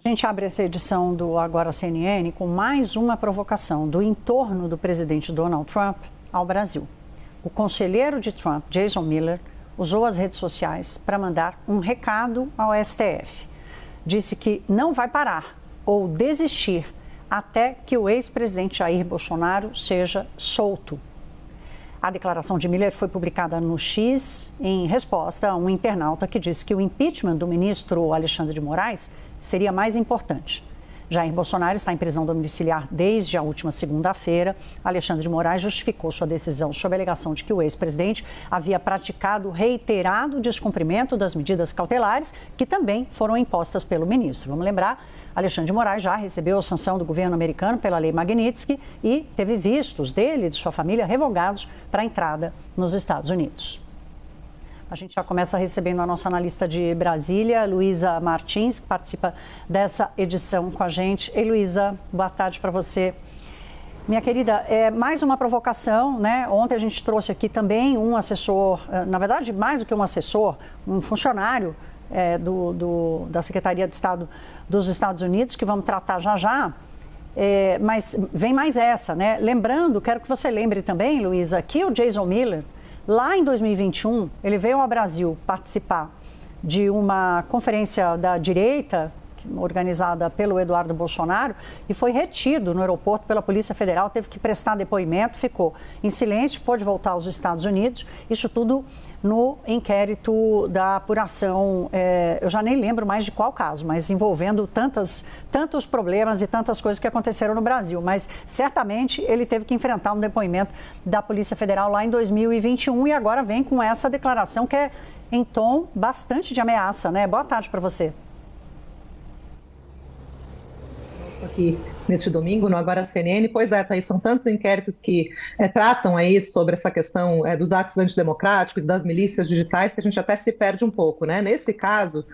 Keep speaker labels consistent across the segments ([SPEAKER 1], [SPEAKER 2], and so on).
[SPEAKER 1] A gente abre essa edição do Agora CNN com mais uma provocação do entorno do presidente Donald Trump ao Brasil. O conselheiro de Trump, Jason Miller, usou as redes sociais para mandar um recado ao STF. Disse que não vai parar ou desistir até que o ex-presidente Jair Bolsonaro seja solto. A declaração de Miller foi publicada no X em resposta a um internauta que disse que o impeachment do ministro Alexandre de Moraes seria mais importante. Jair Bolsonaro está em prisão domiciliar desde a última segunda-feira. Alexandre de Moraes justificou sua decisão sob a alegação de que o ex-presidente havia praticado reiterado descumprimento das medidas cautelares que também foram impostas pelo ministro. Vamos lembrar, Alexandre de Moraes já recebeu a sanção do governo americano pela Lei Magnitsky e teve vistos dele e de sua família revogados para a entrada nos Estados Unidos. A gente já começa recebendo a nossa analista de Brasília, Luísa Martins, que participa dessa edição com a gente. Ei, Luísa, boa tarde para você. Minha querida, mais uma provocação, né? Ontem a gente trouxe aqui também um assessor, na verdade, mais do que um assessor, um funcionário da Secretaria de Estado dos Estados Unidos, que vamos tratar já já. Mas vem mais essa, né? Lembrando, quero que você lembre também, Luísa, que o Jason Miller, lá em 2021, ele veio ao Brasil participar de uma conferência da direita, organizada pelo Eduardo Bolsonaro, e foi retido no aeroporto pela Polícia Federal, teve que prestar depoimento, ficou em silêncio, pôde voltar aos Estados Unidos, isso tudo no inquérito da apuração, eu já nem lembro mais de qual caso, mas envolvendo tantos problemas e tantas coisas que aconteceram no Brasil, mas certamente ele teve que enfrentar um depoimento da Polícia Federal lá em 2021 e agora vem com essa declaração que é em tom bastante de ameaça, né? Boa tarde para você.
[SPEAKER 2] Aqui neste domingo, no Agora CNN. Pois é, Thaís, são tantos inquéritos que tratam aí sobre essa questão dos atos antidemocráticos, das milícias digitais, que a gente até se perde um pouco, né? Nesse caso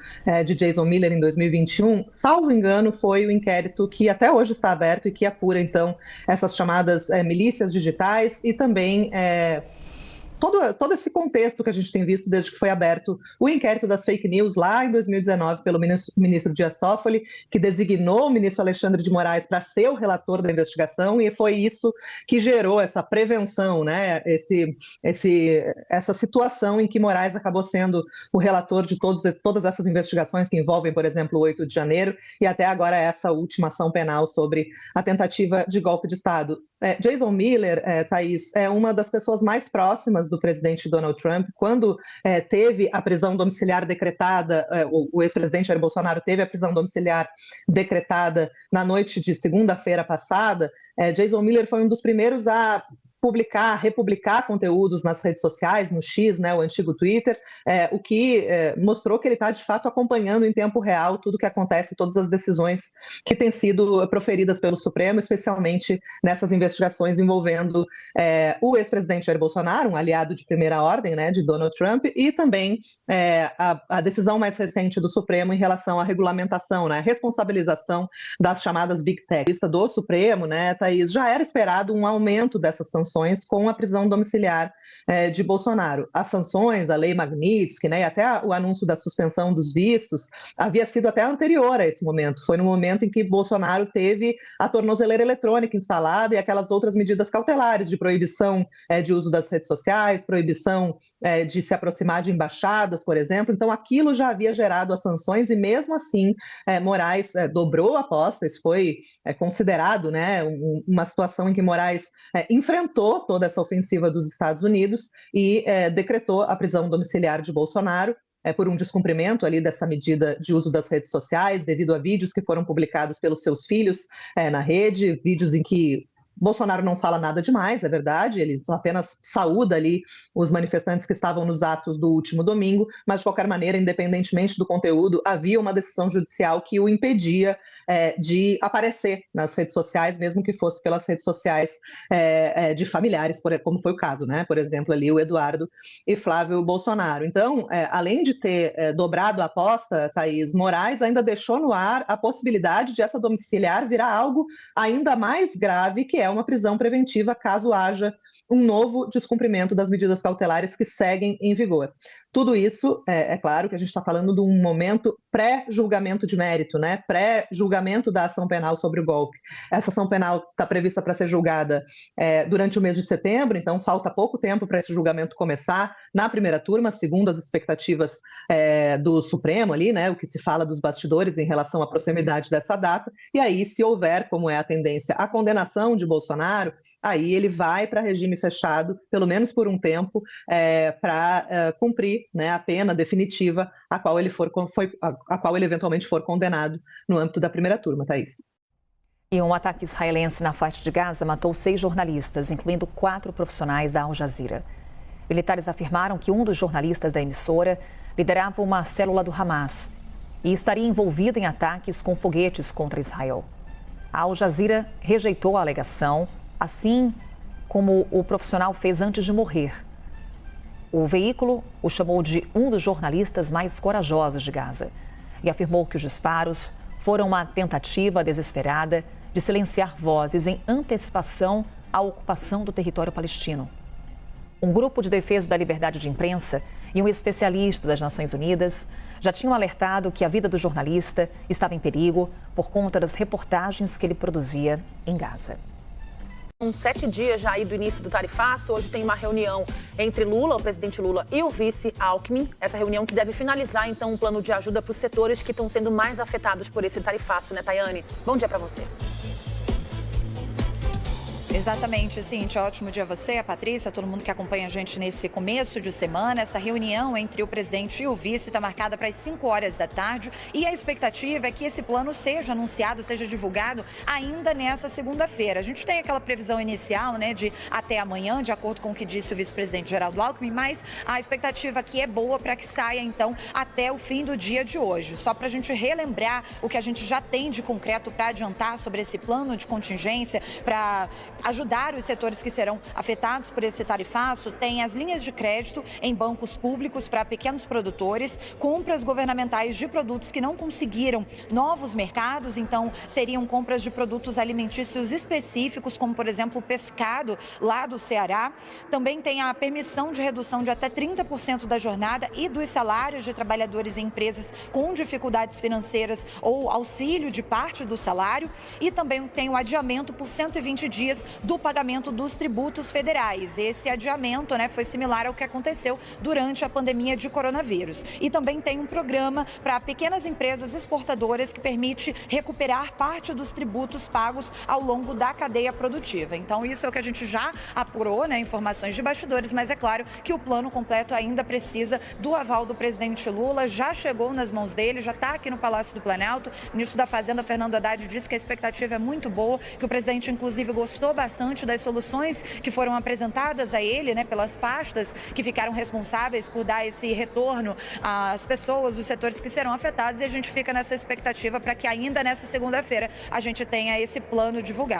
[SPEAKER 2] de Jason Miller em 2021, salvo engano, foi o inquérito que até hoje está aberto e que apura, então, essas chamadas milícias digitais e também todo esse contexto que a gente tem visto desde que foi aberto o inquérito das fake news lá em 2019 pelo ministro Dias Toffoli, que designou o ministro Alexandre de Moraes para ser o relator da investigação, e foi isso que gerou essa prevenção, né? Essa situação em que Moraes acabou sendo o relator de todas essas investigações que envolvem, por exemplo, o 8 de janeiro e até agora essa última ação penal sobre a tentativa de golpe de Estado. Jason Miller, Thaís, é uma das pessoas mais próximas do presidente Donald Trump. Quando teve a prisão domiciliar decretada, o ex-presidente Jair Bolsonaro teve a prisão domiciliar decretada na noite de segunda-feira passada, Jason Miller foi um dos primeiros a republicar conteúdos nas redes sociais, no X, né, o antigo Twitter, o que mostrou que ele está, de fato, acompanhando em tempo real tudo o que acontece, todas as decisões que têm sido proferidas pelo Supremo, especialmente nessas investigações envolvendo o ex-presidente Jair Bolsonaro, um aliado de primeira ordem, né, de Donald Trump, e também a decisão mais recente do Supremo em relação à regulamentação, né, responsabilização das chamadas Big Tech. Do Supremo, né, Thaís, já era esperado um aumento dessas sanções com a prisão domiciliar de Bolsonaro. As sanções, a Lei Magnitsky, né, e até o anúncio da suspensão dos vistos, havia sido até anterior a esse momento. Foi no momento em que Bolsonaro teve a tornozeleira eletrônica instalada e aquelas outras medidas cautelares de proibição de uso das redes sociais, proibição de se aproximar de embaixadas, por exemplo. Então, aquilo já havia gerado as sanções e, mesmo assim, Moraes dobrou a aposta. Isso foi considerado, né, uma situação em que Moraes enfrentou toda essa ofensiva dos Estados Unidos e decretou a prisão domiciliar de Bolsonaro por um descumprimento ali dessa medida de uso das redes sociais, devido a vídeos que foram publicados pelos seus filhos na rede, vídeos em que Bolsonaro não fala nada demais, é verdade, ele apenas saúda ali os manifestantes que estavam nos atos do último domingo, mas de qualquer maneira, independentemente do conteúdo, havia uma decisão judicial que o impedia de aparecer nas redes sociais, mesmo que fosse pelas redes sociais de familiares, como foi o caso, né? Por exemplo, ali o Eduardo e Flávio Bolsonaro. Então, além de ter dobrado a aposta, Thaís, Moraes ainda deixou no ar a possibilidade de essa domiciliar virar algo ainda mais grave, que é uma prisão preventiva caso haja um novo descumprimento das medidas cautelares que seguem em vigor. Tudo isso, é claro que a gente está falando de um momento pré-julgamento de mérito, né? Pré-julgamento da ação penal sobre o golpe. Essa ação penal está prevista para ser julgada durante o mês de setembro, então falta pouco tempo para esse julgamento começar na primeira turma, segundo as expectativas do Supremo ali, né? O que se fala dos bastidores em relação à proximidade dessa data. E aí, se houver, como é a tendência, a condenação de Bolsonaro, aí ele vai para regime fechado, pelo menos por um tempo, para cumprir, né, a pena definitiva a qual ele eventualmente for condenado no âmbito da primeira turma, Thaís.
[SPEAKER 3] E um ataque israelense na faixa de Gaza matou 6 jornalistas, incluindo 4 profissionais da Al Jazeera. Militares afirmaram que um dos jornalistas da emissora liderava uma célula do Hamas e estaria envolvido em ataques com foguetes contra Israel. A Al Jazeera rejeitou a alegação, assim como o profissional fez antes de morrer. O veículo o chamou de um dos jornalistas mais corajosos de Gaza e afirmou que os disparos foram uma tentativa desesperada de silenciar vozes em antecipação à ocupação do território palestino. Um grupo de defesa da liberdade de imprensa e um especialista das Nações Unidas já tinham alertado que a vida do jornalista estava em perigo por conta das reportagens que ele produzia em Gaza.
[SPEAKER 4] São 7 dias já aí do início do tarifaço. Hoje tem uma reunião entre Lula, o presidente Lula, e o vice Alckmin. Essa reunião que deve finalizar, então, um plano de ajuda para os setores que estão sendo mais afetados por esse tarifaço, né, Tayane? Bom dia para você.
[SPEAKER 5] Exatamente, Cíntia. Ótimo dia a você, a Patrícia, todo mundo que acompanha a gente nesse começo de semana. Essa reunião entre o presidente e o vice está marcada para as 5 horas da tarde e a expectativa é que esse plano seja anunciado, seja divulgado ainda nessa segunda-feira. A gente tem aquela previsão inicial, né, de até amanhã, de acordo com o que disse o vice-presidente Geraldo Alckmin, mas a expectativa aqui é boa para que saia, então, até o fim do dia de hoje. Só para a gente relembrar o que a gente já tem de concreto para adiantar sobre esse plano de contingência, para ajudar os setores que serão afetados por esse tarifaço, tem as linhas de crédito em bancos públicos para pequenos produtores, compras governamentais de produtos que não conseguiram novos mercados, então seriam compras de produtos alimentícios específicos, como por exemplo o pescado lá do Ceará. Também tem a permissão de redução de até 30% da jornada e dos salários de trabalhadores em empresas com dificuldades financeiras ou auxílio de parte do salário, e também tem o adiamento por 120 dias do pagamento dos tributos federais. Esse adiamento, né, foi similar ao que aconteceu durante a pandemia de coronavírus. E também tem um programa para pequenas empresas exportadoras que permite recuperar parte dos tributos pagos ao longo da cadeia produtiva. Então, isso é o que a gente já apurou, né, informações de bastidores, mas é claro que o plano completo ainda precisa do aval do presidente Lula, já chegou nas mãos dele, já está aqui no Palácio do Planalto. O ministro da Fazenda, Fernando Haddad, disse que a expectativa é muito boa, que o presidente, inclusive, gostou bastante das soluções que foram apresentadas a ele, né, pelas pastas que ficaram responsáveis por dar esse retorno às pessoas, os setores que serão afetados, e a gente fica nessa expectativa para que ainda nessa segunda-feira a gente tenha esse plano divulgado.